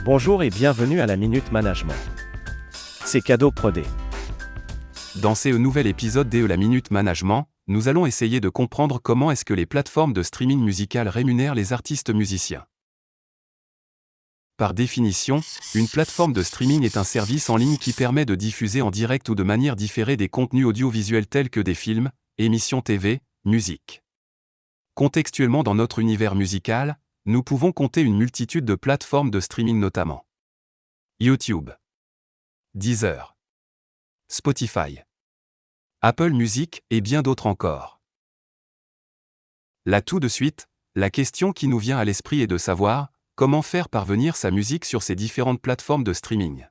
Bonjour et bienvenue à la Minute Management. C'est cadeau prodé. Dans ce nouvel épisode de la Minute Management, nous allons essayer de comprendre comment est-ce que les plateformes de streaming musical rémunèrent les artistes musiciens. Par définition, une plateforme de streaming est un service en ligne qui permet de diffuser en direct ou de manière différée des contenus audiovisuels tels que des films, émissions TV, musique. Contextuellement dans notre univers musical, nous pouvons compter une multitude de plateformes de streaming notamment YouTube, Deezer, Spotify, Apple Music et bien d'autres encore. Là tout de suite, la question qui nous vient à l'esprit est de savoir comment faire parvenir sa musique sur ces différentes plateformes de streaming.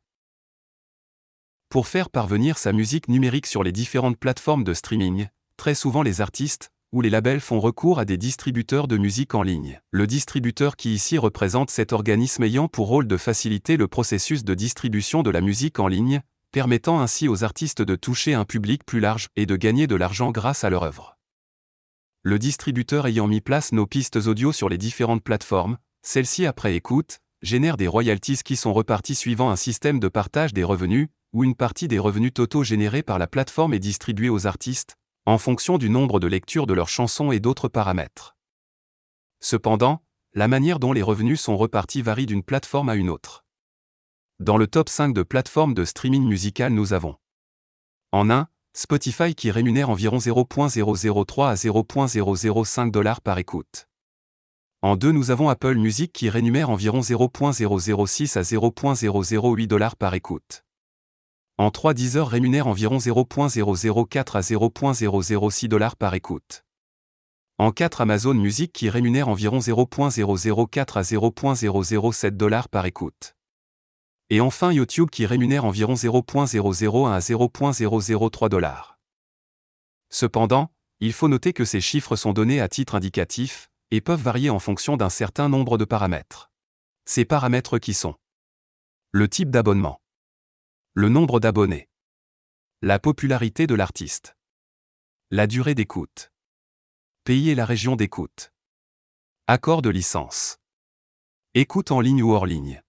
Pour faire parvenir sa musique numérique sur les différentes plateformes de streaming, très souvent les artistes ou les labels font recours à des distributeurs de musique en ligne. Le distributeur qui ici représente cet organisme ayant pour rôle de faciliter le processus de distribution de la musique en ligne, permettant ainsi aux artistes de toucher un public plus large et de gagner de l'argent grâce à leur œuvre. Le distributeur ayant mis place nos pistes audio sur les différentes plateformes, celles-ci après écoute, génèrent des royalties qui sont reparties suivant un système de partage des revenus, où une partie des revenus totaux générés par la plateforme est distribuée aux artistes, en fonction du nombre de lectures de leurs chansons et d'autres paramètres. Cependant, la manière dont les revenus sont repartis varie d'une plateforme à une autre. Dans le top 5 de plateformes de streaming musical nous avons en 1, Spotify qui rémunère environ 0,003 à 0,005 $ par écoute. En 2 nous avons Apple Music qui rémunère environ 0,006 à 0,008 $ par écoute. En 3 Deezer rémunère environ 0,004 à 0,006 $ par écoute. En 4 Amazon Music qui rémunère environ 0,004 à 0,007 $ par écoute. Et enfin YouTube qui rémunère environ 0,001 à 0,003 $. Cependant, il faut noter que ces chiffres sont donnés à titre indicatif, et peuvent varier en fonction d'un certain nombre de paramètres. Ces paramètres qui sont le type d'abonnement, le nombre d'abonnés, la popularité de l'artiste, la durée d'écoute, pays et la région d'écoute, accord de licence, écoute en ligne ou hors ligne.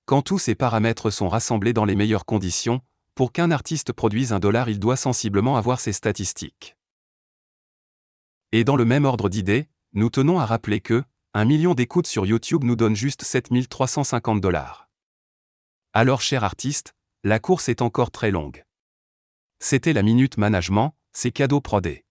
Quand tous ces paramètres sont rassemblés dans les meilleures conditions, pour qu'un artiste produise $1, il doit sensiblement avoir ces statistiques. Et dans le même ordre d'idées, nous tenons à rappeler que 1 million d'écoutes sur YouTube nous donne juste 7 350 $. Alors cher artiste, la course est encore très longue. C'était la Minute Management, c'est cadeau prodé.